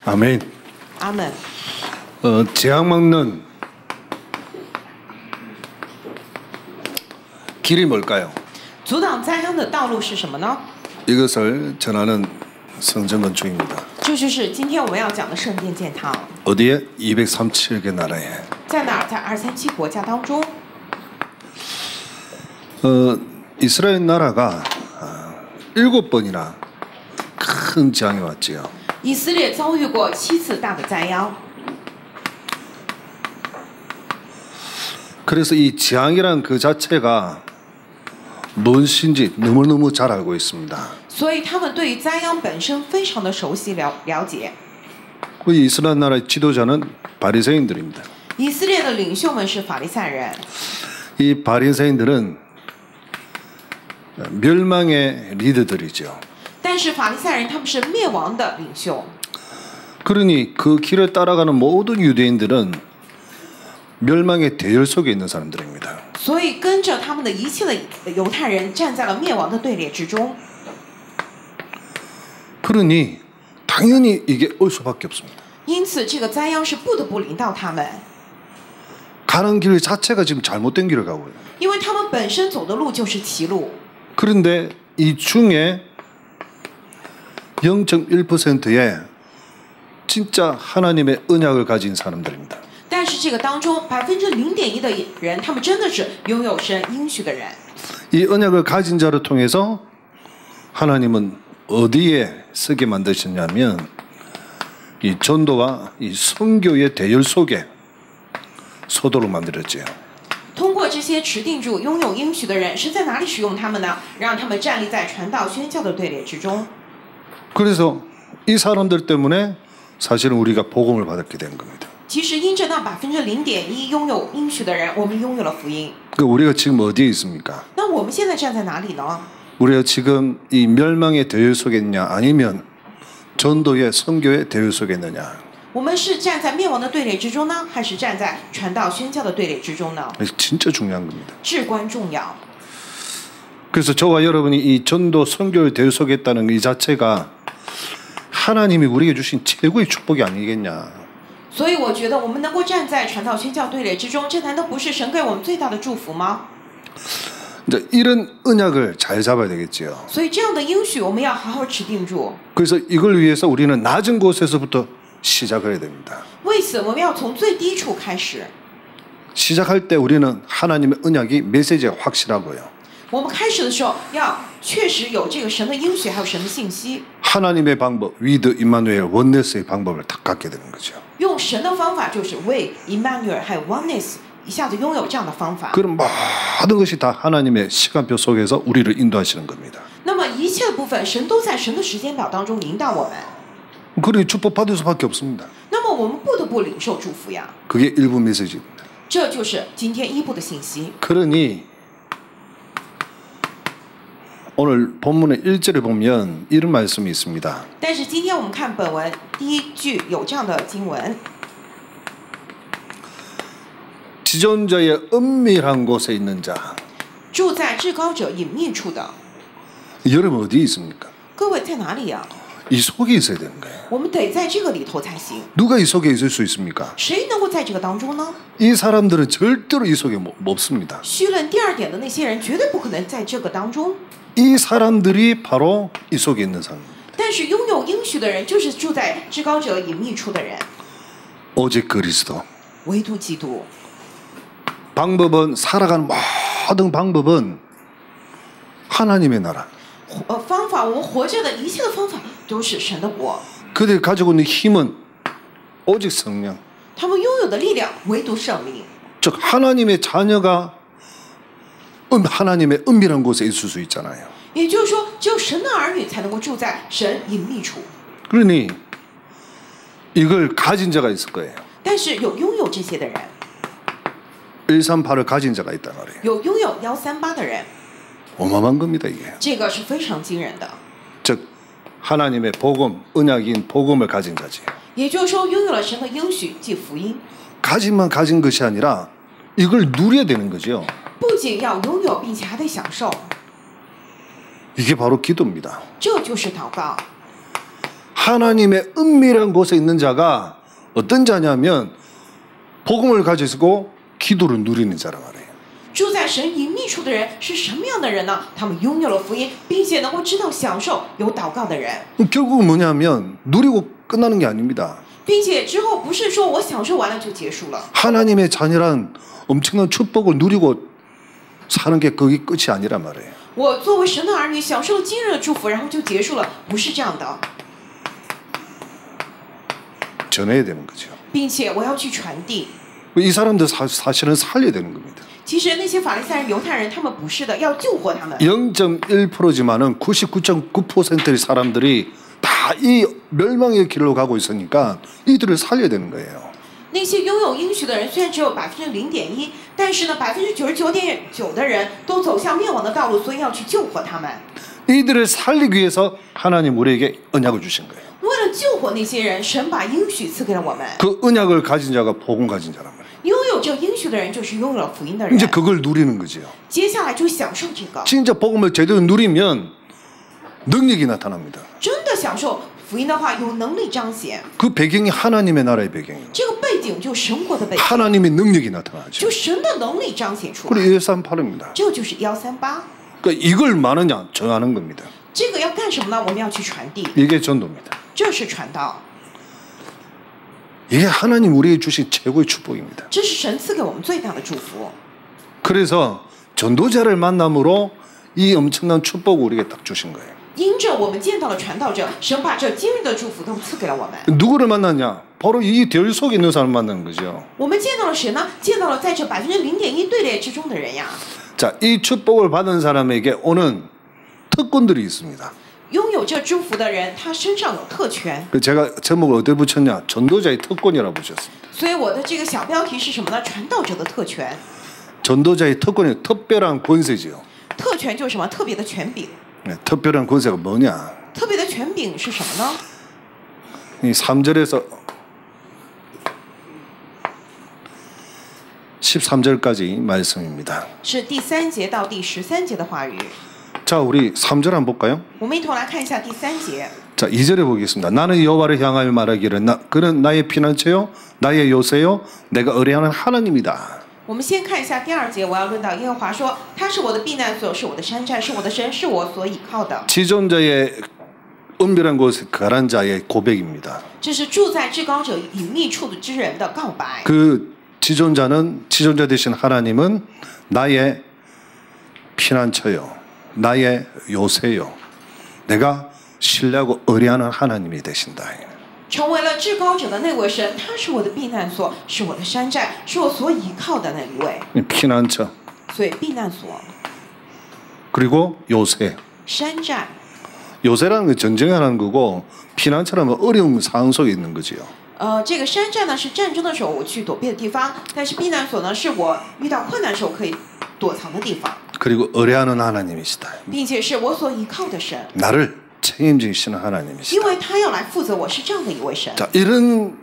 아멘. 아멘. 재앙 막는 길이 뭘까요? 阻挡灾殃的道路是什么呢？ 이것을 전하는 성전 건축입니다. 这就是今天我们要讲的圣殿建堂。 어디에? 237개 나라에. 在哪儿？在237国家当中。 이스라엘 나라가 7번이나 큰 재앙이 왔지요. 以色列遭遇过7次大的灾殃。 그래서 이 재앙이란 그 자체가 무엇인지 너무너무 잘 알고 있습니다. 所以他们对于灾殃本身非常的熟悉了解。 그 이스라엘 나라의 지도자는 바리새인들입니다. 以色列的领袖们是法利赛人。 이 바리새인들은 멸망의 리더들이죠. 但是法利赛人他们是灭亡的领袖。 그러니 그 길을 따라가는 모든 유대인들은 멸망의 대열 속에 있는 사람들입니다. 所以跟着他们的一切的犹太人站在了灭亡的队列之中。 그러니 당연히 이게 올 수밖에 없습니다. 因此这个灾殃是不得不临到他们。 가는 길 자체가 지금 잘못된 길을 가고 있어요. 因为他们本身走的路就是歧路。 그런데 이 중에 0.1%의 진짜 하나님의 언약을 가진 사람들입니다. 但是这个当中0.1%的人，他们真的是拥有神应许的人。 이 언약을 가진 자를 통해서 하나님은 어디에 쓰게 만드셨냐면 이 전도와 이 선교의 대열 속에 서도록 만들었지요. 通过这些持定住拥有应许的人，是在哪里使用他们呢？让他们站立在传道宣教的队列之中。 그래서 이 사람들 때문에 사실은 우리가 복음을 받게 된 겁니다. 其实因着那0.1%拥有应许的人，我们拥有了福音。 그 우리가 지금 어디에 있습니까? 那我们现在站在哪里呢？ 우리가 지금 이 멸망의 대열 속에 있냐 아니면 전도의 선교의 대열 속에 있느냐? 我们是站在灭亡的队列之中呢，还是站在传道宣教的队列之中呢？ 진짜 중요한 겁니다. 至关重要。 그래서 저와 여러분이 이 전도 선교의 대열 속에 있다는 이 자체가 하나님이 우리에게 주신 최고의 축복이 아니겠냐? 所以我觉得我们能够站在传道宣教队列之中，这难道不是神给我们最大的祝福吗？ 이제 이런 언약을 잘 잡아야 되겠지요. 所以这样的应许我们要好好持定住。 그래서 이걸 위해서 우리는 낮은 곳에서부터 시작을 해야 됩니다. 为此，我们要从最低处开始。 시작할 때 우리는 하나님의 언약이 메시지가 확실하고요. 我们开始的时候，要确实有这个神的应许，还有神的信息。 하나님의 방법, 위드 임마누엘 원네스의 방법을 다 갖게 되는 거죠. 用神的方法就是为 Emmanuel 还有 Oneness 一下子拥有这样的方法。 그런 모든 것이 다 하나님의 시간표 속에서 우리를 인도하시는 겁니다. 那么一切的部分，神都在神的时间表当中引导我们。 그러니 축복 받을 수밖에 없습니다. 那么我们不得不领受祝福呀。 그게 일부 메시지입니다. 这就是今天一部的信息。 그러니 오늘 본문의 1절에 보면 이런 말씀이 있습니다. 但是今天我们看本文第一句有这样的经文： 지존자의 은밀한 곳에 있는 자. 住在至高者隐秘处的。 여러분 어디에 있습니까? 各位在哪里呀？ 이 속에 있어야 되는 거예요. 我们得在这个里头才行。 누가 이 속에 있을 수 있습니까? 谁能够在这个当中呢？ 이 사람들은 절대로 이 속에 없습니다. 虚论第二点的那些人绝对不可能在这个当中。 이 사람들이 바로 이 속에 있는 사람. 但是拥有应许的人，就是住在至高者隐秘处的人， 오직 그리스도. 唯独基督。 방법은 살아가는 모든 방법은 하나님의 나라. 方法，我们活着的一切的方法都是神的国。 그들이 가지고 있는 힘은 오직 성령. 他们拥有的力量唯独圣灵。 즉 하나님의 자녀가 하나님의 은밀한 곳에 있을 수 있잖아요. 也就是说，只有神的儿女才能够住在神隐秘处。 그러니 이걸 가진 자가 있을 거예요. 但是有拥有这些的人， 138을 가진 자가 있단 말이에요. 有拥有138的人， 어마어마한 겁니다 이게. 这个是非常惊人的。 즉 하나님의 복음, 언약인 복음을 가진 자지. 也就是说，拥有了神的应许即福音， 가진 것이 아니라 이걸 누려야 되는 거죠. 不仅要拥有，并且还得享受。 이게 바로 기도입니다. 这就是祷告。 하나님의 은밀한 곳에 있는 자가 어떤 자냐면 복음을 가지고 기도를 누리는 자란 말이에요. 住在神隐秘处的人是什么样的人呢？他们拥有了福音，并且能够知道享受有祷告的人。 결국은 뭐냐면 누리고 끝나는 게 아닙니다. 并且之后不是说我享受完了就结束了。 하나님의 자녀란 엄청난 축복을 누리고 사는 게 그게 끝이 아니란 말이에요. 我作为神的儿女，享受了今日的祝福，然后就结束了，不是这样的。 전해야 되는 거죠. 并且我要去传递。 이 사람들 사실은 살려야 되는 겁니다. 其实那些法利赛人、犹太人，他们不是的，要救活他们。 0.1%지만은 99.9%의 사람들이 다 이 멸망의 길로 가고 있으니까 이들을 살려야 되는 거예요. 那些拥有应许的人虽然只有0.1%，但是呢，99.9%的人都走向灭亡的道路，所以要去救活他们。 이들을 살리기 위해서 하나님 우리에게 언약을 주신 거예요. 为了救活那些人，神把应许赐给了我们。 그 언약을 가진 자가 복음 가진 자란 말이에요. 拥有这应许的人，就是拥有了福音的人。 이제 그걸 누리는 거죠. 接下来就享受这个。 진짜 복음을 제대로 누리면 능력이 나타납니다. 真的享受福音的话，有能力彰显。 그 배경이 하나님의 나라의 배경이에요. 这个背景就神国的背景， 하나님의 능력이 나타나죠. 就神的能力彰显出来。 그리고 138입니다. 这就是138。 그러니까 이걸 마느냐 정하는 겁니다. 这个要干什么呢？我们要去传递， 이게 전도입니다. 这是传道， 이게 하나님 우리에게 주신 최고의 축복입니다. 这是神赐给我们最大的祝福。 그래서 전도자를 만남으로 이 엄청난 축복을 우리에게 딱 주신 거예요. 因着我们见到了传道者，神把这今日的祝福都赐给了我们。 누구를 만났냐? 바로 이 별 속에 있는 사람을 만나는 거죠. 我们见到了谁呢？见到了在这0.1%队列之中的人呀。 자, 이 축복을 받은 사람에게 오는 특권들이 있습니다. 拥有这祝福的人，他身上有特权。 제가 제목을 어디에 붙였냐? 전도자의 특권이라고 붙였습니다. 所以我的这个小标题是什么呢？传道者的特权。 전도자의 특권이 특별한 권세지요. 特权就是什么？特别的权柄。 네, 특별한 권세가 뭐냐? 特别的权柄是什么呢？ 이 3절에서 13절까지 말씀입니다. 是第3节到第13节的话语。 자, 우리 3절 한번 볼까요? 我们一同来看一下第3节。 자, 2절에 보겠습니다. 나는 여호와를 향하여 말하기를 그는 나의 피난처요 나의 요새요 내가 의뢰하는 하나님이다. 我们先看一下第2节，我要论到耶和华说，他是我的避难所，是我的山寨，是我的神，是我所倚靠的。 지존자의 은밀한 곳에 거한 자의 고백입니다. 这是住在至高者隐秘处的之人的告白。 그 지존자 되신 하나님은 나의 피난처요, 나의 요새요, 내가 신뢰하고 의뢰하는 하나님이 되신다. 成为了至高者的那位神，他是我的避难所，是我的山寨，是我所倚靠的那一位。 피난처. 所以避难所、 그리고 요새. 山寨。 요새라는 건 전쟁하는 거고 피난처라면 어려운 상황 속에 있는 거지요. 这个山寨呢是战争的时候我去躲避的地方，但是避难所呢是我遇到困难时候可以躲藏的地方， 그리고 의뢰하는 하나님이시다. 并且是我所依靠的神， 나를 책임지시는 하나님이시다. 因为他要来负责我，是这样的一位神。 자, 이런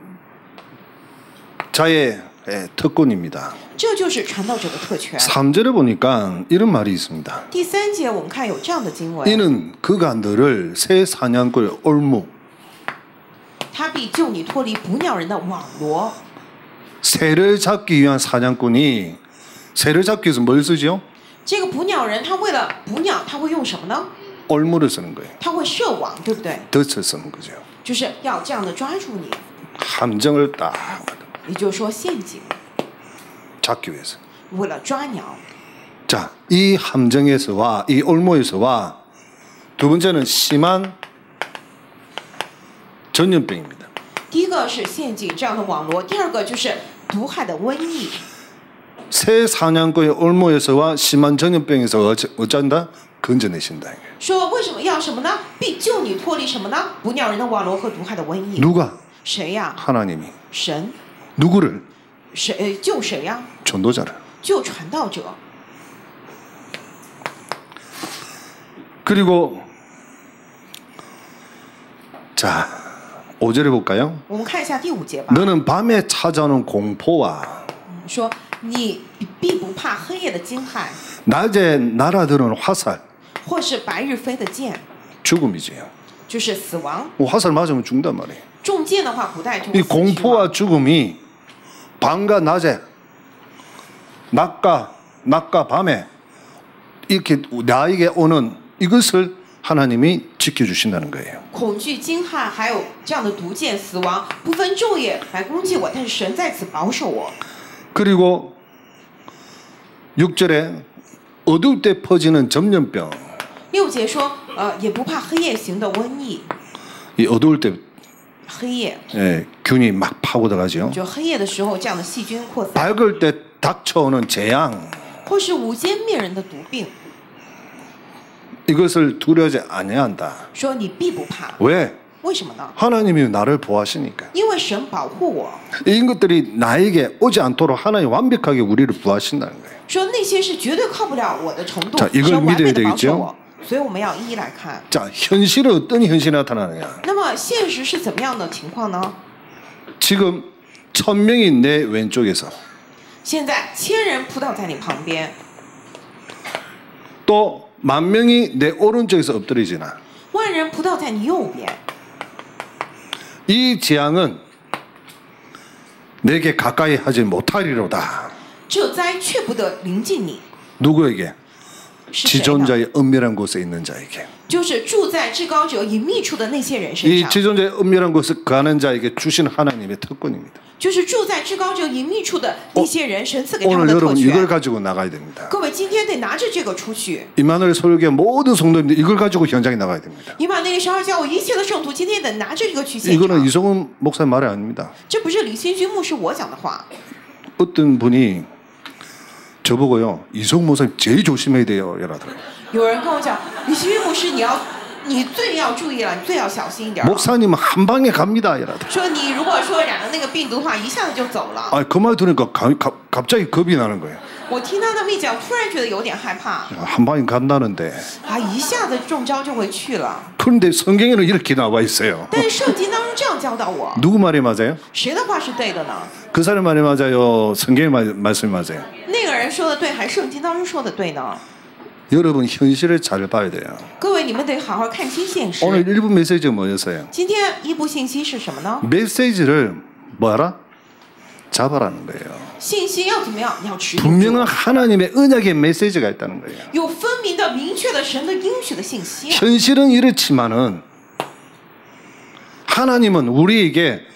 자의 특권입니다. 这就是传道者的特权。 3절에 보니까 이런 말이 있습니다. 第3节我们看有这样的经文， 이는 그가 너를 새 사냥꾼의 올무 他必救你脱离捕鸟人的网罗。 새를 잡기 위한 사냥꾼이 새를 잡기 위해서 뭘 쓰죠? 这个捕鸟人他为了捕鸟，他会用什么呢？ 올무를 쓰는 거예요. 他会设网，对不对？ 덫을 쓰는 거죠. 就是要这样的抓住你， 함정을 딱 也就是说陷阱， 잡기 위해서. 为了抓鸟。 자, 이 함정에서와 이 올무에서와 두 번째는 심한 전염병입니다. 第一个是陷阱这样的网罗，第二个就是毒害的瘟疫。 새 사냥꾼의 올무에서와 심한 전염병에서 어쩐다? 건져내신다. 说为什么要什么呢？必救你脱离什么呢？捕鸟人的网罗和毒害的瘟疫。 누가? 谁呀？ 하나님이. 神。 누구를? 谁救谁呀？ 전도자를. 救传道者。 그리고 자, 5절에 볼까요? 我们看一下第5节吧。 너는 밤에 찾아오는 공포와 说你必不怕黑夜的惊骇， 낮에 날아드는 화살, 或是白日飞的箭， 죽음이지요. 就是死亡。 화살 맞으면 죽는단 말이에요. 中箭的话，古代就 이 会死去嘛 공포와 죽음이 밤과 낮에, 낮과 밤에 이렇게 나에게 오는 이것을 하나님이 지켜주신다는 거예요. 恐惧、惊骇，还有这样的毒箭、死亡，不分昼夜来攻击我，但是神在此保守我。 그리고 6절에 어두울 때 퍼지는 전염병. 6节说，也不怕黑夜行的瘟疫。 이 어두울 때 黑夜， 균이 막 파고들어가죠. 就黑夜的时候，这样的细菌扩散， 밝을 때 닥쳐오는 재앙. 或是午间灭人的毒病， 이것을 두려워하지 아니한다. 说你必不怕。 왜? 为什么呢？ 하나님이 나를 보호하시니까. 因为神保护我。 이런 것들이 나에게 오지 않도록 하나님 완벽하게 우리를 보호하신다는 거예요. 说那些是绝对靠不了我的程度， 자, 이걸 神完美的 믿어야 保守 되겠죠? 我。所以我们要一一来看。 자, 현실은 어떤 현실이 나타나느냐? 那么现实是怎么样的情况呢？ 지금 1000명이 내 왼쪽에서 现在1000人扑倒在你旁边， 또 10,000명이 내 오른쪽에서 엎드리지나 万人扑倒在你右边， 이 재앙은 내게 가까이 하지 못하리로다. 这灾却不得临近你。 누구에게? 是谁呢？ 지존자의 은밀한 곳에 있는 자에게. 就是住在至高者隐秘处的那些人身 이 上， 지존자의 은밀한 곳에 거하는 자에게 주신 하나님의 특권입니다. 就是住在至高者隐秘处的那些人，神赐给他们 오늘 的特 여러분 이걸 权。 가지고 나가야 됩니다. 各位今天得拿着这个出去。 이만월 설교의 모든 성도님들 이걸 가지고 현장에 나가야 됩니다. 以马内利12教我一切的圣徒今天得拿着这个去现 이거는 场。 이성훈 목사님 말이 아닙니다. 这不是李新军牧师我讲的话， 어떤 분이 저보고요, 이성훈 목사님 제일 조심해야 돼요, 이러더라고요. 有人跟我讲，李新军牧师你最要注意了，你最要小心一点。 목사님은 한 방에 갑니다, 이러더라고요. 说你如果说染了那个病毒的话，一下子就走了。 아, 그 말 들으니까 갑자기 겁이 나는 거예요. 我听他那么一讲，突然觉得有点害怕。 한 방에 간다는데. 啊，一下子中招就会去了。 그런데 성경에는 이렇게 나와 있어요. 但是圣经当中这样教导我， 누구 말이 맞아요? 谁的话是对的呢？ 그 사람 말이 맞아요? 성경의 말씀이 맞아요? 那个人说的对，还是圣经当中说的对呢？ 여러분 현실을 잘 봐야 돼요. 各位，你们得好好看清现实。 오늘 일부 메시지가 뭐였어요? 今天一部信息是什么呢？ 메시지를 뭐하라? 잡아라는 거예요. 信息要怎么样？要持住。 분명한 하나님의 언약의 메시지가 있다는 거예요. 有分明的、明确的神的应许的信息。 현실은 이렇지만은 하나님은 우리에게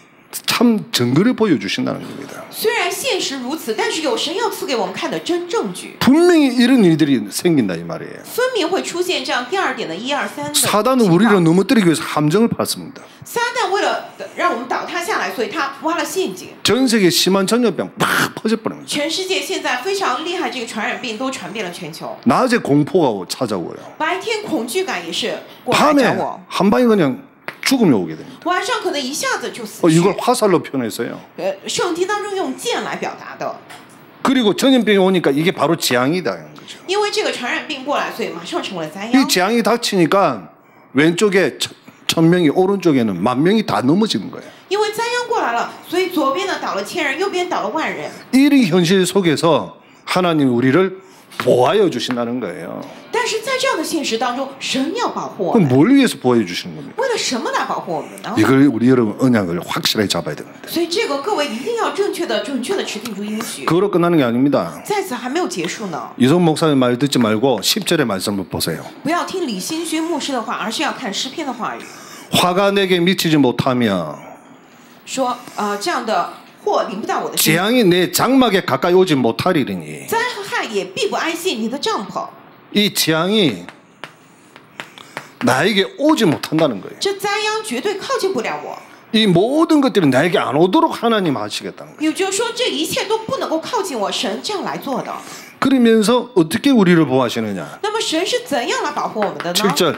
참 증거를 보여주신다는 겁니다. 虽然现实如此，但是有神要赐给我们看的真证据， 분명히 이런 일들이 생긴다 이 말이에요. 分明会出现这样第二点的1、2、3的情 사단은 况。 우리를 넘어뜨리기 위해서 함정을 팠습니다. 撒旦为了让我们倒塌下来，所以他挖了陷阱。 전 세계 심한 전염병 팍 퍼져버립니다. 全世界现在非常厉害，这个传染病都传遍了全球。 낮에 공포가 찾아오고요. 白天恐惧感也是过来找 밤에 我， 한 방에 그냥 죽음이 오게 됩니다. 晚上可能一下子就死去。 이걸 화살로 표현했어요. 圣经当中用剑来表达的， 그리고 전염병이 오니까 이게 바로 재앙이다 하는 거죠. 因为这个传染病过来，所以马上成为了灾 이 殃。 재앙이 닥치니까 왼쪽에 1000명이 오른쪽에는 10,000명이 다 넘어지는 거예요. 因为灾殃过来了，所以左边呢倒了1000人，右边倒了万人。 이 현실 속에서 하나님이 우리를 보호하여 주신다는 거예요. 但是在这样的现实当中，神要保护我 그럼 们， 뭘 위해서 보호해 주시는 겁니까? 为了什么来保护我们呢？ 이걸 우리 여러분 언약을 확실하게 잡아야 됩니다. 所以这个各位一定要准确的持定住应许。 그거로 끝나는 게 아닙니다. 在此还没有结束呢， 이성 목사님 말 듣지 말고 10절의 말씀을 보세요. 不要听李新勋牧师的话，而是要看诗篇的话语。 화가 내게 미치지 못하며 说这样的祸临不到我的身， 재앙이 내 장막에 가까이 오지 못하리니 灾害也必不安息你的帐篷。 이 재앙이 나에게 오지 못한다는 거예요. 这灾殃绝对靠近不了我。 이 모든 것들이 나에게 안 오도록 하나님 하시겠다는 거예요. 也就是说，这一切都不能够靠近我，神这样来做的。 그러면서 어떻게 우리를 보호하시느냐? 那么神是怎样来保护我们的呢？ 7절.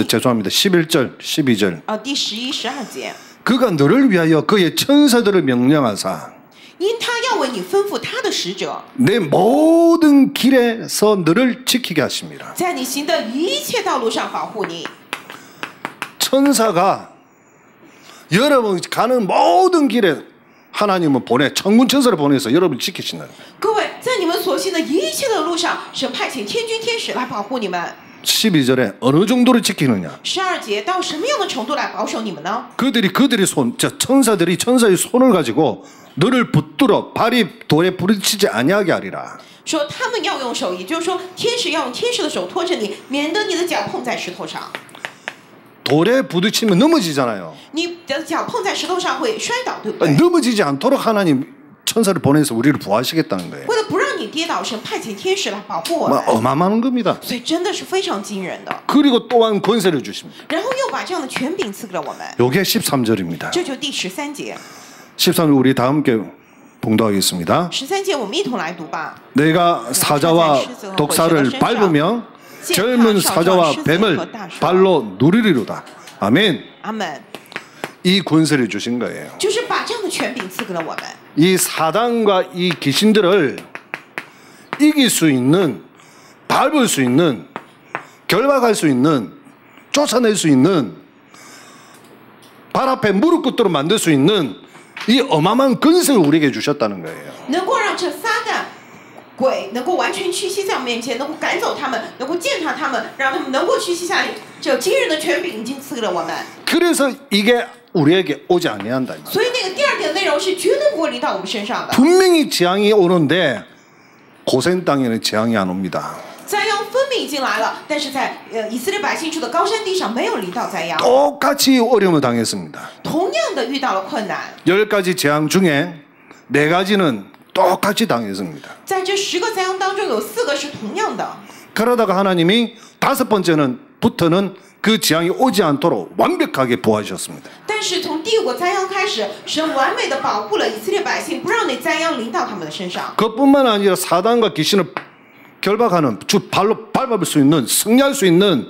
죄송합니다. 11절, 12절. 第11、12节， 그가 너를 위하여 그의 천사들을 명령하사 因他要为你吩咐他的使者， 내 모든 길에서 너를 지키게 하십니다. 在你行的一切道路上保护你。 천사가 여러분 가는 모든 길에 하나님은 천군 천사를 보내서 여러분 지키신다는 거예요. 各位，在你们所行的一切的路上，神派遣天军天使来保护你们。 12절에 어느 정도로 지키느냐? 12节到什么样的程度来保守你们呢？ 그들의 손, 천사들이 천사의 손을 가지고 너를 붙들어 발이 돌에 부딪히지 아니하게 하리라. 说他们要用手，也就是说天使要用天使的手托着你，免得你的脚碰在石头上。 돌에 부딪히면 넘어지잖아요. 你的脚碰在石头上会摔倒，对不对？ 넘어지지 않도록 하나님 천사를 보내서 우리를 보호하시겠다는 거예요. 为了不让你跌倒，神派遣天使来保护我 뭐 们， 어마어마한 겁니다. 所以真的是非常惊人的。 그리고 또한 권세를 주십니다. 然后又把这样的权柄赐给了我们， 요게 13절입니다. 这就第13节。 13절 우리 다 함께 봉독하겠습니다. 13节我们一同来读吧。 내가 사자와 독사를 밟으며 젊은 사자와 뱀을 발로 누리리로다. 아멘. 阿门。 이 권세를 주신 거예요. 就是把这样的权柄赐给了我们， 이 사단과 이 귀신들을 이길 수 있는, 밟을 수 있는, 결박할 수 있는, 쫓아낼 수 있는, 발 앞에 무릎 꿇도록 만들 수 있는 이 어마어마한 권세를 우리에게 주셨다는 거예요. 能够让这撒旦鬼能够完全屈膝在我们面前，能够赶走他们，能够践踏他们，让他们能够屈膝下来。这惊人的权柄已经赐给了我们， 그래서 이게 우리에게 오지 아니한다. 所以那个第二点内容是绝对不会临到我们身上的。 분명히 재앙이 오는데 고센 땅에는 재앙이 안 옵니다. 灾殃分明已经来了，但是在以色列百姓住的高山地上没有临到灾殃， 똑같이 어려움을 당했습니다. 同样的遇到了困难。 10가지 재앙 중에 4가지는 똑같이 당했습니다. 在这10个灾殃当中，有4个是同样的。 그러다가 하나님이 5번째부터는 그 재앙이 오지 않도록 완벽하게 보호하셨습니다. 但是从第5个灾殃开始，神完美的保护了以色列百姓，不让那灾殃临到他们的身上。 그뿐만 아니라 사단과 귀신을 결박하는, 발로 밟을 수 있는, 승리할 수 있는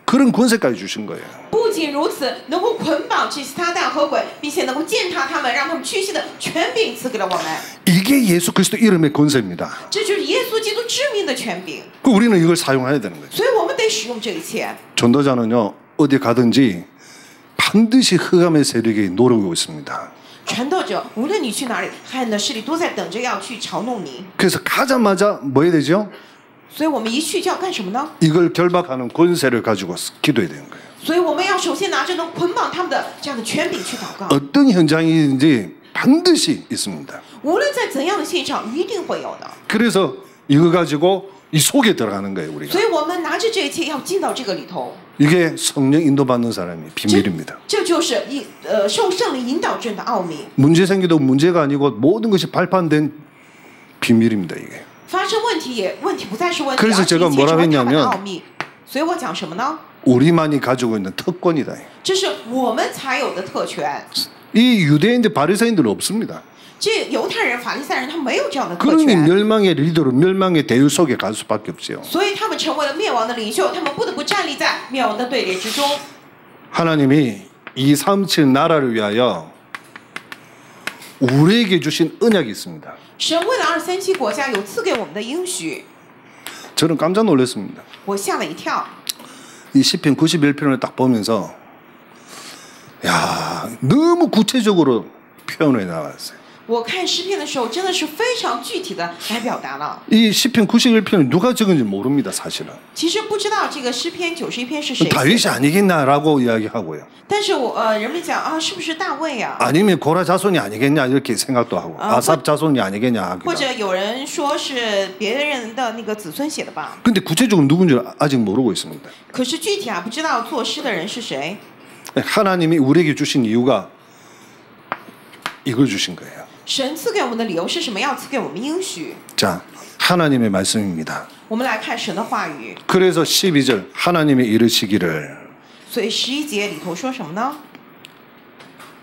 그런 권세까지 주신 거예요. 不仅如此，能够捆绑这些撒旦和鬼，并且能够践踏他们，让他们屈膝的权柄赐给了我们。 이게 예수 그리스도 이름의 권세입니다. 这就是耶稣基督致命的权柄， 우리는 이걸 사용해야 되는 거예요. 所以我们得使用这一切。 전도자는요, 어디 가든지 반드시 흑암의 세력이 노리고 있습니다. 传道者，无论你去哪里，黑暗的势力都在等着要去嘲弄你。 그래서 가자마자 뭐 해야 되죠? 所以我们一去就要干什么呢？ 이걸 결박하는 권세를 가지고 기도해야 되는 거예요. 所以我们要首先拿着能捆绑他们的这样的权柄去祷告。 어떤 현장이든지 반드시 있습니다. 无论在怎样的现场，一定会有的。 그래서 이거 가지고 이 속에 들어가는 거예요, 우리가. 所以我们拿着这一切要进到这个里头。 이게 성령 인도받는 사람이 비밀입니다. 这就是受圣灵引导之人的奥秘。 문제 생기도 문제가 아니고 모든 것이 발판된 비밀입니다, 이게. 发生问题问题不再是问题， 그래서 而是 제가 一切 뭐라고 成为他们的 했냐면 奥秘。所以我讲什么呢？ 우리만이 가지고 있는 특권이다. 这是我们才有的特权。 이 유대인들 바리새인들은 없습니다. 这犹太人、法利赛人，他们没有这样的特 그러니 权， 멸망의 리더로 멸망의 대유 속에 갈 수밖에 없어요. 所以他们成为了灭亡的领袖，他们不得不站立在灭亡的队列之中。 하나님이 237 나라를 위하여 우리에게 주신 언약이 있습니다. 神为了237国家有赐给我们的应许， 저는 깜짝 놀랐습니다. 我吓了一跳。 이 시편 91편을 딱 보면서 야, 너무 구체적으로 표현해 나왔어요. 我看诗篇的时候，真的是非常具体的来表达了。 이 시편 91편을 누가 적은지 모릅니다, 사실은. 其实不知道这个诗篇91篇是谁写 다윗이 的， 아니겠냐라고 이야기하고요. 但是人们讲啊，是不是大卫啊？ 아니면 고라 자손이 아니겠냐 이렇게 생각도 하고 아삽 자손이 아니겠냐 하기도 或 하고. 者有人说是别人的那个子孙写的吧？ 근데 구체적으로 누군지 아직 모르고 있습니다. 可是具体不知道作诗的人是谁。 하나님이 우리에게 주신 이유가 이걸 주신 거예요. 神赐给我们的理由是什么？要赐给我们应许。 자, 하나님의 말씀입니다. 我们来看神的话语。 그래서 12절 하나님이 이르시기를 所以11节里头说什么呢？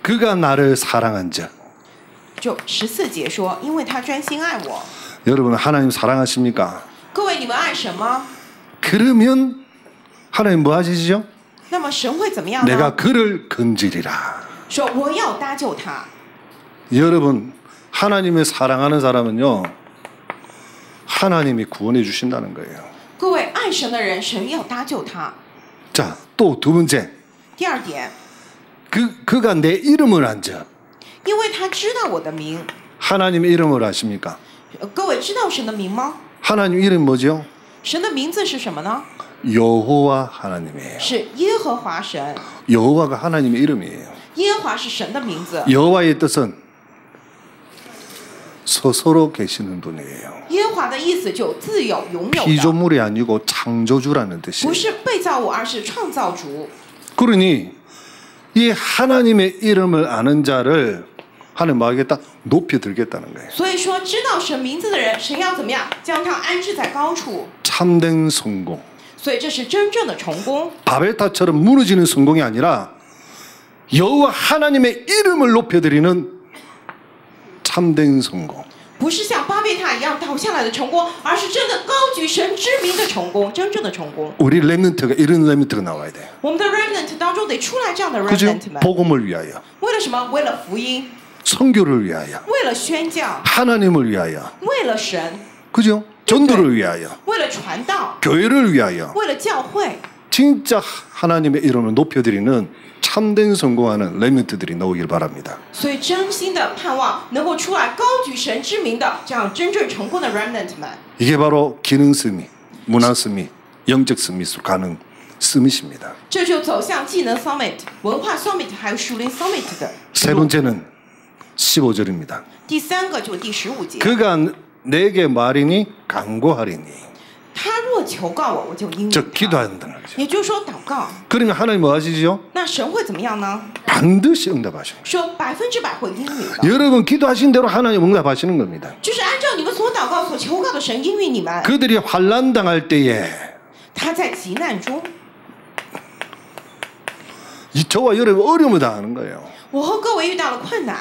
그가 나를 사랑한즉. 就14节说，因为他专心爱我。 여러분 하나님 사랑하십니까? 各位，你们爱神吗？ 그러면 하나님 뭐 하시죠? 那么神会怎么样呢？ 내가 그를 건지리라. 说我要搭救他。 여러분 하나님을 사랑하는 사람은요 하나님이 구원해 주신다는 거예요. 各位，爱神的人，神要搭救他。 자, 또 두 번째. 第二点， 그가 내 이름을 안즉. 因为他知道我的名。 하나님의 이름을 아십니까? 各位知道神的名吗？ 하나님 이름 뭐죠? 神的名字是什么呢？ 여호와 하나님이에요. 是耶和华神， 여호와가 하나님의 이름이에요. 耶和华是神的名字， 여호와의 뜻은 스스로 계시는 분이에요. 耶和华的意思就自有永有的， 피조물이 아니고 창조주라는 不 뜻이에요. 是被造物，而是创造主。 그러니 이 하나님의 이름을 아는 자를 하나님 뭐 하겠다? 높이 들겠다는 거예요. 所以说，知道神名字的人，神要怎么样将他安置在高处？ 참된 성공. 所以这是真正的成功， 바벨탑처럼 무너지는 성공이 아니라 여호와 하나님의 이름을 높여드리는 참된 성공. 不是像巴别塔一样倒下来的成功，而是真的高举神之名的成功，真正的成功。 우리 렘넌트가 이런 렘넌트가 나와야 돼요. 我们的 remnant 当中得出来这样的 그죠? remnant们， 복음을 위하여, 为了什么？为了福音， 선교를 위하여, 为了宣教， 하나님을 위하여, 为了神， 그죠? 전도를 위하여, 为了传道， 교회를 위하여 为了教会， 진짜 하나님의 이름을 높여드리는 참된 성공하는 렘넌트들이 나오길 바랍니다. 所以真心的盼望能够出来高举神之名的这样真正成功的 remnant 们。 이게 바로 기능 스밋, 문화 스밋, 영적 스밋으로 가는 스밋입니다. 这就走向技能 summit、文化 summit 还有属灵 summit 的。 세 번째는 15절입니다. 第三个就是第15节， 그가 내게 말이니 간구하리니. 他若求告我，我就应允 즉 他。 기도한다는 거죠. 也就是说祷告， 그러면 하나님 뭐 하시죠? 那神会怎么样呢？ 반드시 응답하시는 거예요. 说100%会应允的， 여러분 기도하신 대로 하나님 응답하시는 겁니다. 就是按照你们所祷告、所求告的神应允你们。 그들이 환난 당할 때에 他在急难中， 저와 여러분 어려움을 당하는 거예요. 我和各位遇到了困难，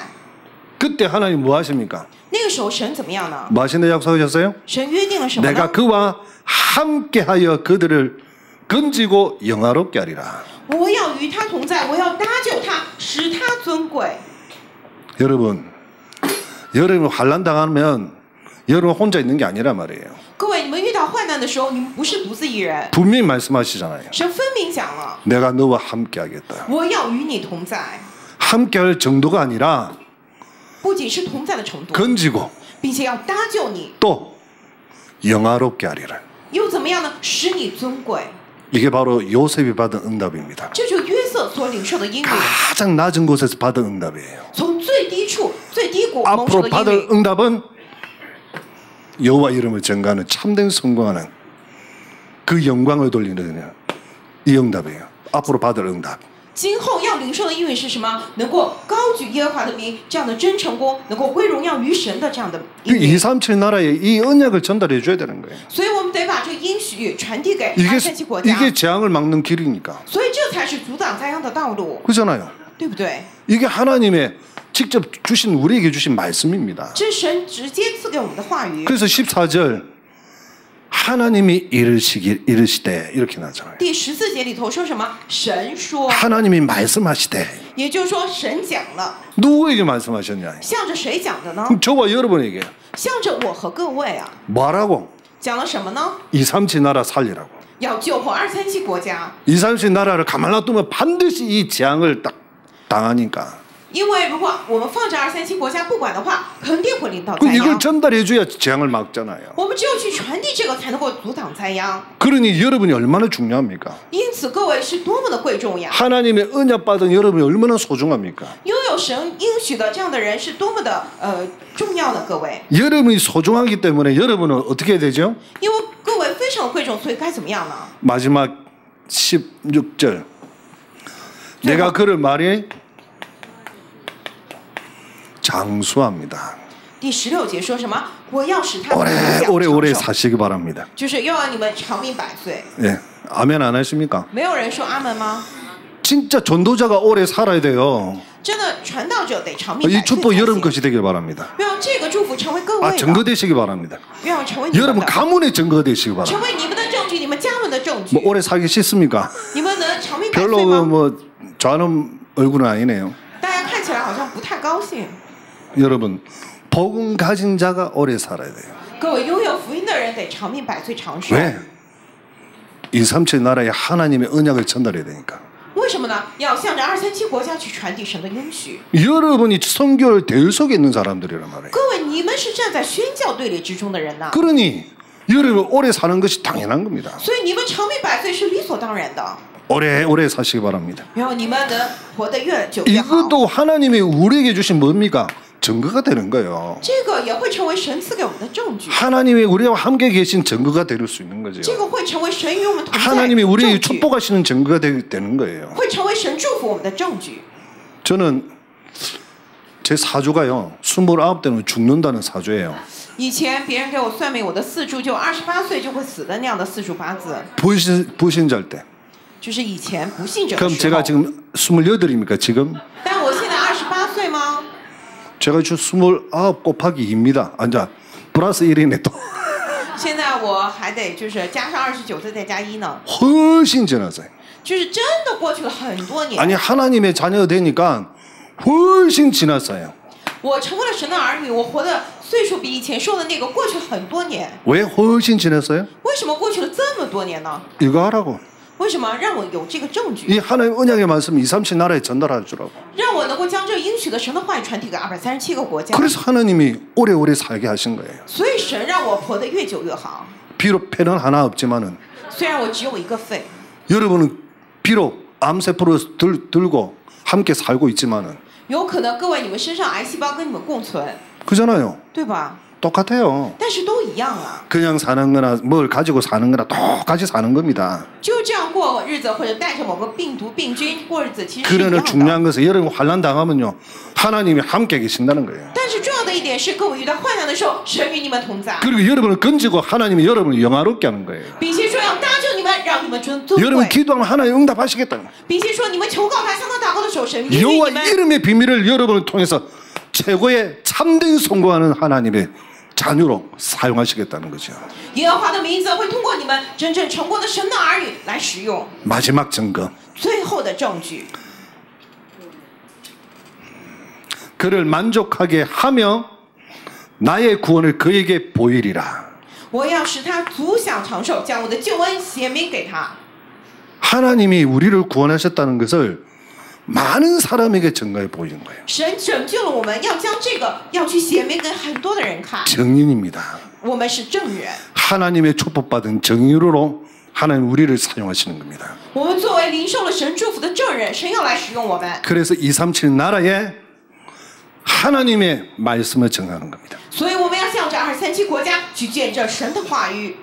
그때 하나님 뭐 하십니까? 那个时候神怎么样呢？ 뭐 하신다 약속하셨어요? 神约定了什么 내가 呢？ 그와 함께하여 그들을 건지고 영화롭게 하리라. 我要与他同在，我要搭救他，使他尊贵。 여러분 환난 당하면 여러분 혼자 있는 게 아니란 말이에요. 各位，你们遇到患难的时候，你们不是独自一人， 분명히 말씀하시잖아요. 神分明讲了， 내가 너와 함께하겠다. 我要与你同在， 함께할 정도가 아니라 不仅是同在的程度， 건지고 并且要搭救你， 또 영화롭게 하리라. 又怎么样呢？使你尊贵。 이게 바로 요셉이 받은 응답입니다. 这就约瑟所领受的应允， 가장 낮은 곳에서 받은 응답이에요. 从最低处、最低谷蒙受 앞으로 的应 받을 允。 응답은 여호와 이름을 전가하는 참된 성공하는 그 영광을 돌리는 이 응답이에요. 앞으로 받을 응답. 今后要领受的应允是什么？能够高举耶和华的名，这样的真成功，能够归荣耀于神的这样的应允。 237 나라에 이 언약을 전달해 줘야 되는 거예요. 所以我们得把这个应许传递给 이게 237国家， 이게 재앙을 막는 길이니까. 所以这才是阻挡灾殃的道路， 그렇잖아요. 对不对？ 이게 하나님의 직접 주신 우리에게 주신 말씀입니다. 这是神直接赐给我们的话语。 그래서 14절 하나님이 이르시되 이렇게 나잖아요. 第14节里头说什么？神说， 하나님이 말씀하시되 也就是说神讲了， 누구에게 말씀하셨냐? 向着谁讲的呢？ 저와 여러분에게 向着我和各位啊， 뭐라고? 讲了什么呢？ 237 나라 살리라고. 要救活237国家， 237 나라를 가만 놔두면 반드시 이 재앙을 딱 당하니까. 因为如果我们放着237国家不管的话，肯定会领到 그 灾 이걸 殃。 전달해 줘야 재앙을 막잖아요. 我们只有去传递这个，才能够阻挡灾殃。 그러니 여러분이 얼마나 중요합니까? 因此，各位是多么的贵重呀！ 하나님의 언약 받은 여러분이 얼마나 소중합니까? 拥有神应许的这样的人是多么的重要的，各位。 여러분이 소중하기 때문에 여러분은 어떻게 해야 되죠? 因为各位非常贵重，所以该怎么样呢？ 마지막 16절 내가 그를 말이 장수합니다. 第16节说什么？我要使他们 오래오래 长寿， 사시기 바랍니다. 就是要让你们长命百岁。 예, 아멘 안 하십니까? 没有人说阿门吗？ 진짜 전도자가 오래 살아야 돼요. 真的传道者得长命 이 百岁 축복 才 여러분 行。 것이 되길 바랍니다. 让这个祝福成为各位 아 的， 증거되시기 바랍니다. 让成为你们 여러분 的， 가문의 증거되시기 成 바랍니다. 为你们的证据，你们家人的证据 뭐 。 오래 살기 싫습니까? 你们能长命百 별로 岁吗？ 뭐 좋아하는 얼굴은 아니네요. 大家看起来好像不太高兴。 여러분 복음 가진 자가 오래 살아야 돼요. 各位拥有福音的人得长命百岁长寿。 왜? 237 나라에 하나님의 언약을 전달해야 되니까. 为什么呢？要向着237国家去传递神的应许。 여러분이 선교를 대열 속에 있는 사람들이란 말이에요. 各位，你们是站在宣教队列之中的人呐。 그러니 여러분 오래 사는 것이 당연한 겁니다. 所以你们长命百岁是理所当然的。 오래 사시기 바랍니다. 然后你们能活得越久越好。 이것도 하나님이 우리에게 주신 뭡니까? 증거가 되는 거예요. 这个也会成为神赐给我们的证据。 하나님이 우리와 함께 계신 증거가 될 수 있는 거죠. 这个会成为神与我们同在 하나님이 우리에게 证据， 축복하시는 증거가 되는 거예요. 会成为神祝福我们的证据。 저는 제 사주가요 29되면 죽는다는 사주예요. 以前别人给我算命，我的四柱就28岁就会死的那样的四柱八字， 불신자일 때. 就是以前不信者的 그럼 时 제가 候。 지금 28입니까 지금? 但我现在28岁吗？ 제가 지금 29 곱하기 2입니다. 아니야 플러스 1이네 또. 现在我还得就是加上29岁再加1呢， 훨씬 지났어요. 就是真的过去了很多年。 아니 하나님의 자녀 되니까 훨씬 지났어요. 我成为了神的儿女，我活的岁数比以前说的那个过去了很多年。 왜 훨씬 지났어요? 为什么过去了这么多年呢？ 이거 하라고. 为什么让我有这个证据？ 이 하나님 언약의 말씀 237 나라에 전달해 주라고. 让我能够将这应许的神的话语传递给237个国家。 그래서 하나님이 오래오래 살게 하신 거예요. 所以神让我活得越久越好。 비록 폐는 하나 없지만은 虽然我只有一个肺， 여러분은 비록 암세포를 들고 함께 살고 있지만은 有可能各位你们身上癌细胞跟你们共存， 그잖아요. 对吧？ 똑같아요. 但是都一样啊， 그냥 사는 거나 뭘 가지고 사는 거나 똑같이 사는 겁니다. 就这样过日子，或者带着某个病毒病菌过日子，其实是一 그러나 样的。 중요한 것은 여러분 환난 당하면요 하나님이 함께 계신다는 거예요. 但是重要的一点是，各位遇到患难的时候，神与你们同在， 그리고 여러분을 건지고 하나님이 여러분을 영화롭게 하는 거예요. 并且说要搭救你们，让你们尊贵。 여러분 기도하면 하나님 응답하시겠다는 거예요. 并且说你们求告他，向他祷告的时候，神允许你 여호와 们。 이름의 비밀을 여러분을 통해서 최고의 참된 성공하는 하나님의 자녀로 사용하시겠다는 거죠. 耶和华的名字会通过你们真正成功的神的儿女来使用。 마지막 증거. 最后的证据， 그를 만족하게 하며 나의 구원을 그에게 보이리라. 我要使他足享长寿，将我的救恩显明给他。 하나님이 우리를 구원하셨다는 것을 많은 사람에게 증거해 보이는 거예요. 神拯救了我们，要将这个要去显明给很多的人看。 증인입니다. 我们是证人， 하나님의 축복받은 증인으로 하나님 우리를 사용하시는 겁니다. 我们作为领受了神祝福的证人，神要来使用我们。 그래서 237 나라에 하나님의 말씀을 증하는 겁니다. 所以我们要向着237国家去见证神的话语。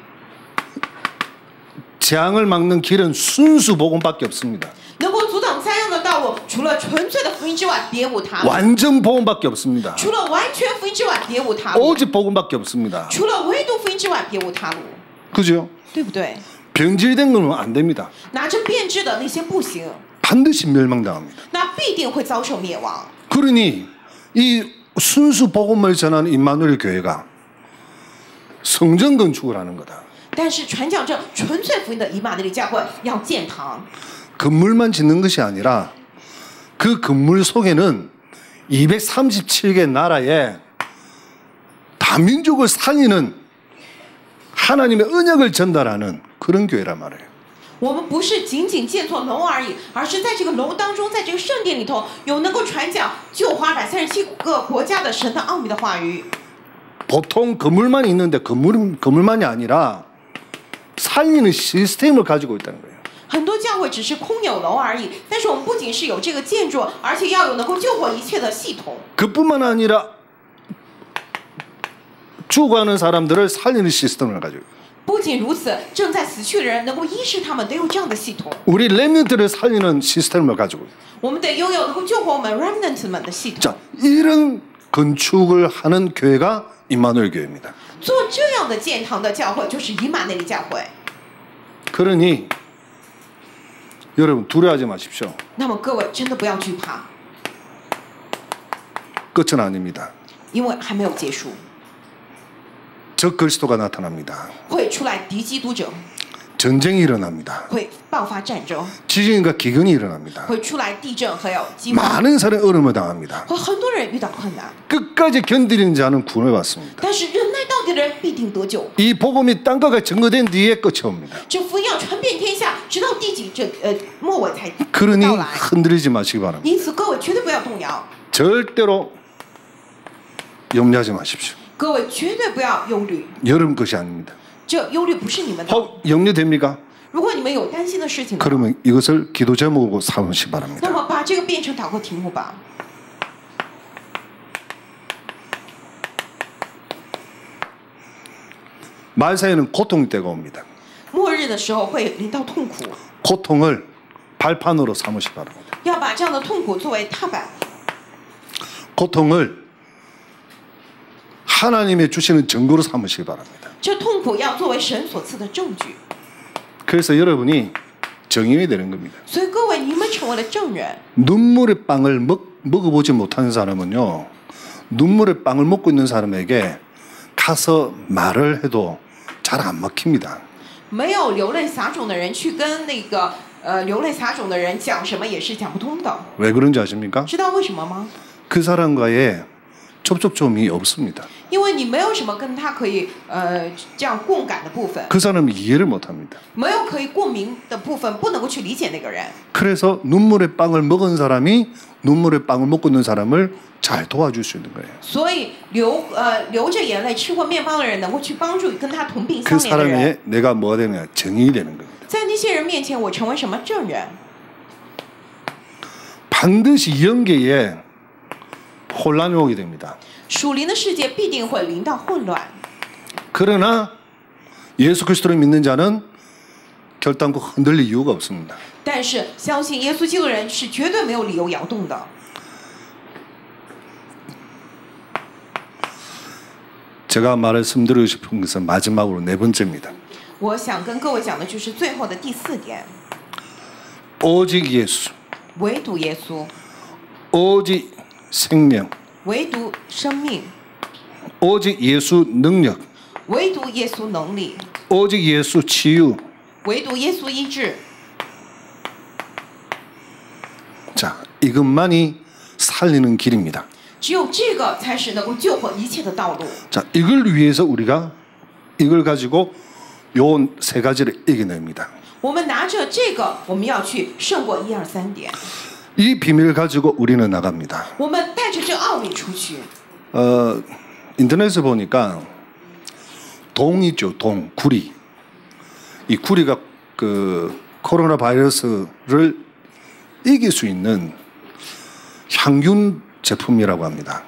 재앙을 막는 길은 순수 복음밖에 없습니다. 能够阻挡灾殃的道路，除了纯粹的福音之外，别无他路； 완전 복음밖에 없습니다. 除了完全福音之外，别无他路； 오직 복음밖에 없습니다. 除了唯独福音之外，别无他路， 그죠? 对不对？ 병질된 거는 안 됩니다. 拿着变质的那些不行， 반드시 멸망당합니다. 那必定会遭受灭亡。 그러니 이 순수 복음을 전하는 임마누엘 교회가 성전 건축을 하는 거다. 但是传讲这纯粹福音的以马内利教会要建堂， 건물만 짓는 것이 아니라 그 건물 속에는 237개 나라에 다민족을 살리는 하나님의 언약을 전달하는 그런 교회란 말이에요. 我们不是仅仅建座楼而已，而是在这个楼当中，在这个圣殿里头，有能够传讲救活237个国家的神的奥秘的话语。 보통 건물만 있는데 건물만이 아니라 살리는 시스템을 가지고 있다는 거예요. 很多教会只是空有楼而已，但是我们不仅是有这个建筑，而且要有能够救活一切的系统。 그뿐만 아니라 죽어가는 사람들을 살리는 시스템을 가지고 있어요. 不仅如此，正在死去的人能够医治他们，得有这样的系统。 우리 렘넌트를 살리는 시스템을 가지고 있어요. 我们得拥有能够救活我们 remnant 们的系统。 자, 이런 건축을 하는 교회가 임마누엘 교회입니다. 做这样的建堂的教会就是以马内利教会。 그러니 여러분 두려워하지 마십시오. 那么各位真的不要惧怕， 끝은 아닙니다. 因为还没有结束， 적 그리스도가 나타납니다. 会出来敌基督者， 전쟁이 일어납니다. 会爆发战争， 지진과 기근이 일어납니다. 会出来地震，还有饥荒， 많은 사람이 어려움을 당합니다. 会很多人遇到困难。 끝까지 견디는 자는 구원을 받습니다. 但是忍耐到底的人必定得救。 이 복음이 땅가가 증거된 뒤에 끝이 옵니다. 这福音要传遍天下，直到第几末尾才 그러니 到来。 흔들리지 마시기 바랍니다. 因此，各位绝对不要动摇， 절대로 염려하지 마십시오. 各位绝对不要忧虑， 여러분 것이 아닙니다. 这忧虑不是你们的。 염려됩니까? 如果你们有担心的事情， 그러면 이것을 기도 제목으로 삼으시기 那 바랍니다. 么把这个变成祷告题目吧。 말사에는 고통 때가 옵니다. 末日的时候会临到痛苦， 고통을 발판으로 삼으시기 바랍니다. 要把这样的痛苦作为踏板， 고통을 하나님의 주시는 증거로 삼으시기 바랍니다. 这痛苦要作为神所赐的证据。 그래서 여러분이 정인이 되는 겁니다. 所以各位，你们成为了证人。 눈물의 빵을 먹어보지 못하는 사람은요, 눈물의 빵을 먹고 있는 사람에게 가서 말을 해도 잘 안 먹힙니다. 没有流泪撒种的人去跟那个流泪撒种的人讲什么也是讲不通的。 왜 그런지 아십니까? 知道为什么吗？ 그 사람과의 접촉점이 없습니다. 因为你没有什么跟他可以这样共感的部分， 그 사람은 이해를 못합니다. 没有可以共鸣的部分，不能够去理解那个人。 그래서 눈물의 빵을 먹은 사람이 눈물의 빵을 먹고 있는 사람을 잘 도와줄 수 있는 거예요. 所以流着眼泪吃过面包的人，能够去帮助跟他同病 그 相怜的人。 사람의 내가 뭐가 되느냐? 정인이 되는 겁니다. 在那些人面前，我成为什么证人？ 반드시 영계에 혼란이 오게 됩니다. 属灵的世界必定会临到混乱， 그러나 예수 그리스도를 믿는 자는 결단코 흔들릴 이유가 없습니다. 但是相信耶稣基督的人是绝对没有理由摇动的。 제가 말씀드리고 싶은 것은 마지막으로 네 번째입니다. 我想跟各位讲的就是最后的第4点， 오직 예수, 唯独耶稣， 오직 생명, 唯独生命， 오직 예수 능력, 唯独耶稣能力， 오직 예수 치유. 唯独耶稣医治。 자, 이것만이 살리는 길입니다. 只有这个才是能够救活一切的道路。 자, 이걸 위해서 우리가 이걸 가지고 요 세 가지를 이겨냅니다. 我们拿着这个，我们要去胜过1、2、3点。 이 비밀을 가지고 우리는 나갑니다. 我们带着这奥秘出去。 인터넷에 보니까 동 있죠, 동, 구리. 이 구리가 그 코로나 바이러스를 이길 수 있는 향균 제품이라고 합니다.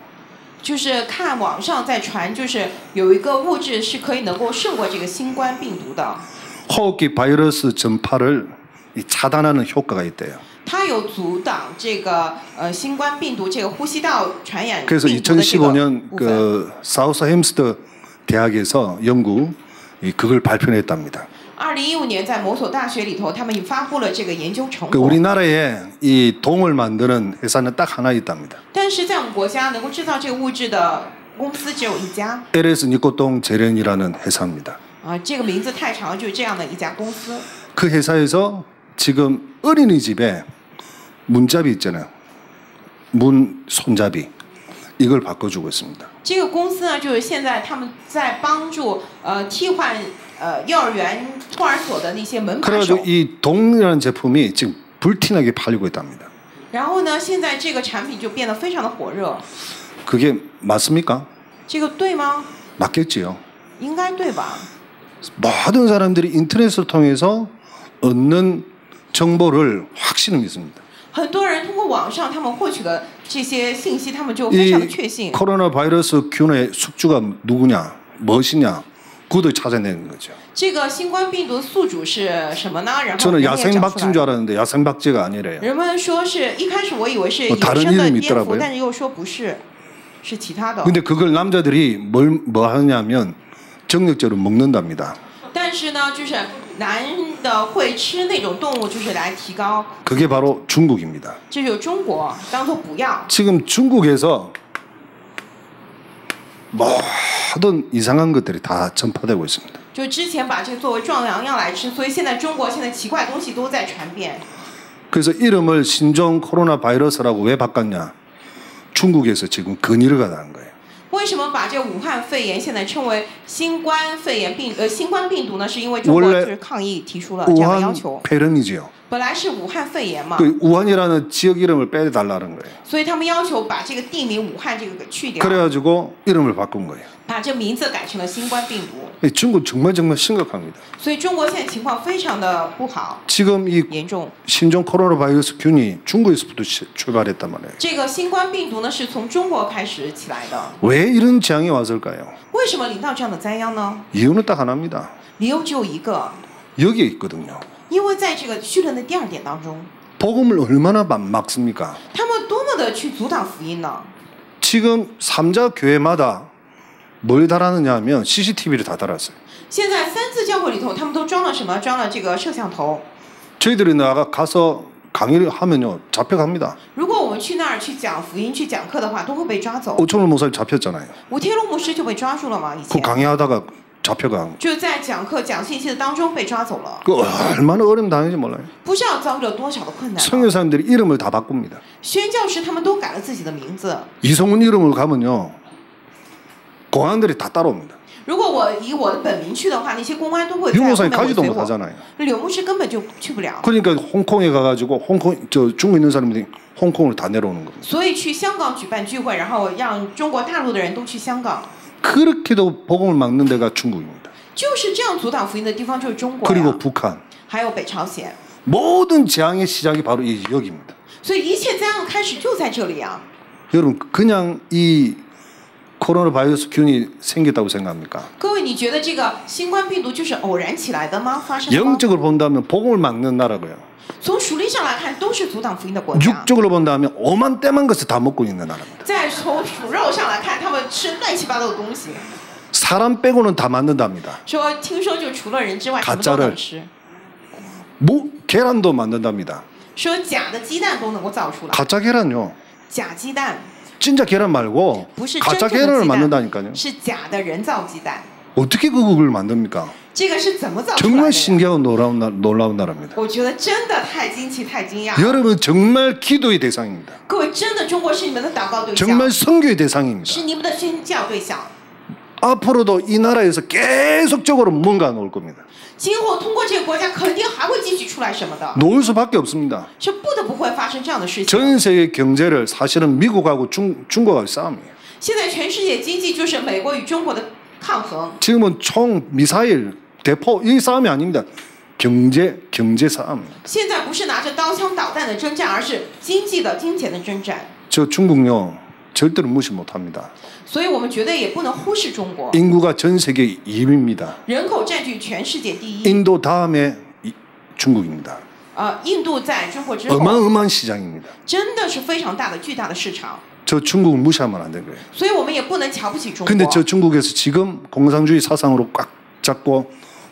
就是看网上在传，就是有一个物质是可以能够胜过这个新冠病毒的。 호흡기 바이러스 전파를 차단하는 효과가 있대요. 它有阻挡这个新冠病毒这个呼吸道传染 그래서 病毒的这个 2015년 部分。 그 사우스햄스터 대학에서 연구 그걸 발표했답니다. 2015年在某所大学里头，他们发布了这个研究成 그 果。 우리나라에 이 동을 만드는 회사는 딱 하나 있답니다. 但是在我们国家能够制造这个物质的公司只有一家。 LS 니코동 재련이라는 회사입니다. 这个名字太长了，就是这样的一家公司。 그 회사에서 지금 어린이집에 문잡이 있잖아요. 문 손잡이 이걸 바꿔주고 있습니다. 这个公司呢，就是现在他们在帮助替换幼儿园托儿所的那些门把手。 그래가지고 이 동이라는 제품이 지금 불티나게 팔리고 있답니다. 然后呢，现在这个产品就变得非常的火热。 그게 맞습니까? 这个对吗？ 맞겠지요. 应该对吧？ 모든 사람들이 인터넷을 통해서 얻는 정보를 확신을 믿습니다. 很多人通过网上他们获取的这些信息，他们就非常的确信。 코로나 바이러스 균의 숙주가 누구냐, 무엇이냐, 그것도 찾아내는 거죠. 这个新冠病毒的宿主是什么呢？然后 저는 人们也找出 야생박쥐인 来 줄 알았는데 야생박쥐가 아니래요. 人们说是一开始我以为是野 다른 生的 이름이 蝙蝠， 있더라고요 但是又说不是，是其他的。 근데 그걸 남자들이 뭐 하냐면 정력제로 먹는답니다. 但是呢，就是男的会吃那种动物，就是来提高。 그게 바로 중국입니다. 这就是中国当做补药。 지금 중국에서 모든 이상한 것들이 다 전파되고 있습니다. 就之前把这个作为壮阳药来吃，所以现在中国现在奇怪的东西都在传遍。 그래서 이름을 신종 코로나 바이러스라고 왜 바꿨냐? 중국에서 지금 건의를 가는 거예요. 为什么把这武汉肺炎现在称为新冠病毒呢，是因为中国就是抗议提出了这样的要求。 폐렴이지요. 本来是武汉肺炎嘛， 그 우한이라는 지역 이름을 빼달라는 거예요. 所以他们要求把这个地名武汉这个给去掉， 그래가지고 이름을 바꾼 거예요. 把这名字改成了新冠病毒。 중국 정말 심각합니다. 所以中国现在情况非常的不好， 지금 이 严重。 신종 코로나 바이러스 균이 중국에서부터 출발했단 말이에요. 这个新冠病毒呢是从中国开始起来的。 왜 이런 재앙이 왔을까요? 为什么临到这样的灾殃呢？ 이유는 딱 하나입니다. 理由只有一个， 여기에 있거든요. 因为在这个绪论的第2点当中， 복음을 얼마나 막습니까? 他们多么的去阻挡福音呢？ 지금 3자 교회마다 뭘 달았느냐 하면 CCTV를 다 달았어요. 现在三自教会里头，他们都装了什么？装了这个摄像头。 저희들이 가서 강의를 하면요 잡혀갑니다. 如果我们去那儿去讲福音、去讲课的话，都会被抓走。 오천월 목사님 잡혔잖아요. 吴天禄牧师就被抓住了嘛，以 그 前 강의하다가 잡혀간. 就在讲课、讲信息的当中被抓走了， 그 얼마나 어려움 당했는지 몰라요. 不知道遭遇了多少的困难。 선교사님들이 이름을 다 바꿉니다. 宣教师他们都改了自己的名字。 이성훈 이름을 가면요 공안들이 다 따라옵니다. 如果我以我的本名去的话，那些公安都会在 유 后 목사님 面尾 가지도 随我。 못하잖아요. 柳牧师根本就去不了， 그러니까 홍콩에 가가지고 중국 있는 사람들이 홍콩으로 다 내려오는 겁니다. 所以去香港举办聚会，然后让中国大陆的人都去香港。 그렇게도 복음을 막는 데가 중국입니다. 就是这样阻挡福音的地方就是中国 그리고 呀， 북한. 还有北朝鲜。 모든 재앙의 시작이 바로 여기입니다. 所以一切灾难开始就在这里啊！ 여러분 그냥 이 코로나 바이러스 균이 생겼다고 생각합니까? 各位，你觉得这个新冠病毒就是偶然起来的吗？发生的吗？ 영적으로 본다면 복음을 막는 나라고요. 从属灵上来看，都是阻挡福音的国家。 육적으로 본다면 오만 때만 것을 다 먹고 있는 나라입니다. 再从属肉上来看，他们吃乱七八糟的东西。 사람 빼고는 다 만든답니다. 说听说就除了人之外，什么都 가짜를 能吃。 계란도 만든답니다. 说假的鸡蛋都能够造出来， 가짜 계란요. 假鸡蛋 진짜 계란 말고 不是真 가짜 正的 계란을 鸡蛋， 만든다니까요. 是假的人造鸡蛋。 어떻게 그걸 만듭니까? 这个是怎么造出来的 정말 呀？ 신기하고 놀라운 나라입니다. 我觉得真的太惊奇、太惊讶。 여러분 정말 기도의 대상입니다. 各位，真的中国是你们的祷告对象， 정말 선교의 대상입니다. 是你们的宣教对象。 앞으로도 이 나라에서 계속적으로 뭔가 나올 겁니다. 今后通过这个国家，肯定还会继续出来什么的， 놓을 수밖에 없습니다. 是不得不会发生这样的事情。 전 세계 경제를 사실은 미국하고 중국하고 싸움이에요. 现在全世界经济就是美国与中国的抗衡， 지금은 총, 미사일, 대포 이 싸움이 아닙니다. 경제 싸움입니다. 现在不是拿着刀枪导弹的征战，而是经济的、金钱的征战。 저 중국요 절대로 무시 못합니다. 所以我们绝对也不能忽视中国， 인구가 전 세계 2위입니다. 人口占据全世界第一。 인도 다음에 중국입니다. 印度在中国之后， 어마어마한 시장입니다. 真的是非常大的、巨大的市场， 저 중국을 무시하면 안 된 거예요. 所以我们也不能瞧不起中国。 근데 저 중국에서 지금 공산주의 사상으로 꽉 잡고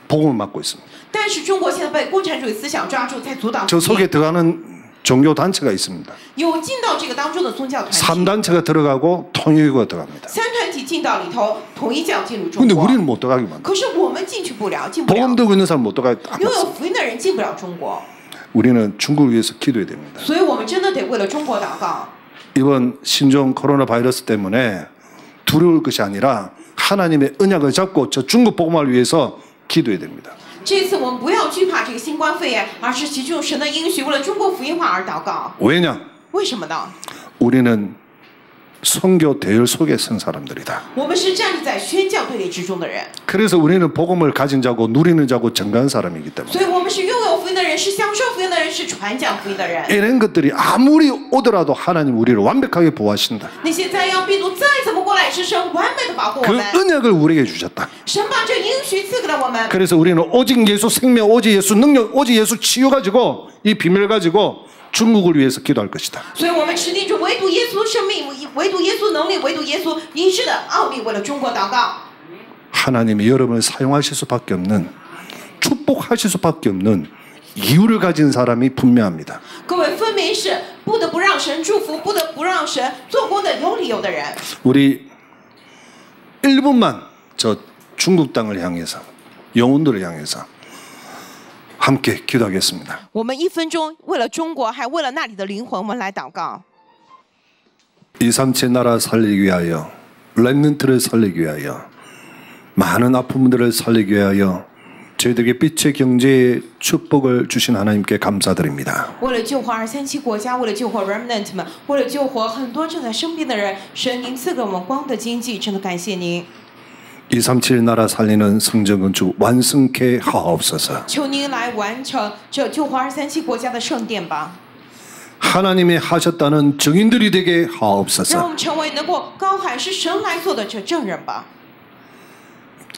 복음을 막고 있습니다. 但是中国现在被共产主义思想抓住，在阻挡 저 福音。 속에 들어가는 종교 단체가 있습니다. 有进到这个当中的宗教团体， 3단체가 들어가고 통일교가 들어갑니다. 三团体进到里头，统一教进入中 근데 国。 우리는 못 들어가기만 합니다. 可是我们进去不了，进不了 복음 。 들고 있는 사람 못 들어가기 딱 拥 맞습니다. 有福音的人进不了中国， 우리는 중국을 위해서 기도해야 됩니다. 所以我们真的得为了中国祷告。 이번 신종 코로나 바이러스 때문에 두려울 것이 아니라 하나님의 언약을 잡고 저 중국 복음을 위해서 기도해야 됩니다. 这次我们不要惧怕这个新冠肺炎，而是祈求神的应许，为了中国福音化而祷告。 왜냐? 为什么呢？ 우리는 선교 대열 속에 선 사람들이다. 我们是站立在宣教队列之中的人， 그래서 우리는 복음을 가진 자고 누리는 자고 증거한 사람이기 所 때문에 以我们是拥有福音的人，是享受福音的人，是传讲福音的人。 이런 것들이 아무리 오더라도 하나님 우리를 완벽하게 보호하신다. 那些灾殃病毒再怎么过来，是神完美的保护我 그 们。 언약을 우리에게 주셨다. 神把这应许赐给了我们， 그래서 우리는 오직 예수 생명, 오직 예수 능력, 오직 예수 치유 가지고 이 비밀을 가지고 중국을 위해서 기도할 것이다. 所以我们持定着唯独耶稣生命、唯独耶稣能力、唯独耶稣医治的奥秘，为了中国祷告。 하나님이 여러분을 사용하실 수밖에 없는 축복하실 수밖에 없는 이유를 가진 사람이 분명합니다. 各位，分明是不得不让神祝福，不得不让神做工的有理由的人。 우리 1분만 저 중국 땅을 향해서 영혼들을 향해서 함께 기도하겠습니다. 我们1分钟为了中国，还为了那里的灵魂，我们来祷告。 237 나라 살리기 위하여 렘넌트를 살리기 위하여 많은 아픈 분들을 살리기 위하여 저희들에게 빛의 경제의 축복을 주신 하나님께 감사드립니다. 为了救活237国家，为了救活 remnant 们，为了救活很多正在生病的人，神您赐给我们光的经济，真的感谢您。 237 나라 살리는 성전 건축 완성케 하옵소서. 求您来完成这救活237国家的圣殿吧， 하나님이 하셨다는 증인들이 되게 让我 하옵소서. 们成为能够高喊是神来做的这证人吧，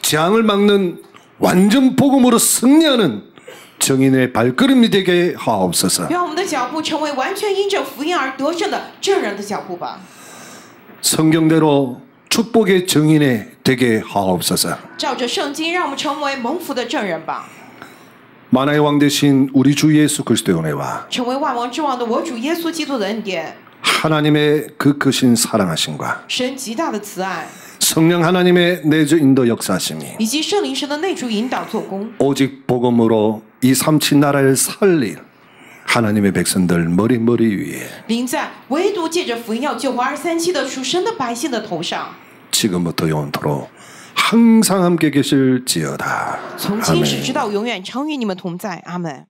재앙을 막는 완전 복음으로 승리하는 증인의 발걸음이 되게 하옵소서. 让我们的脚步成为完全因着福音而得胜的证人的脚步吧， 성경대로 축복의 증인이 되게 하옵소서. 照着圣经，让我们成为蒙福的证人吧， 만화의 왕 되신 우리 주 예수 그리스도의 은혜와 成为万王之王的我主耶稣基督的恩典， 하나님의 그 크신 사랑하심과 神极大的慈爱， 성령 하나님의 내주 인도 역사하심이 以及圣灵神的内住引导做工， 오직 복음으로 이 삼치 나라를 살릴 하나님의 백성들 머리 위에 临在唯独借着福音要救活237的属神的百姓的头上， 지금부터 영원토록 항상 함께 계실지어다. 从今时 아멘. 直到永远，常与你们同在。阿门。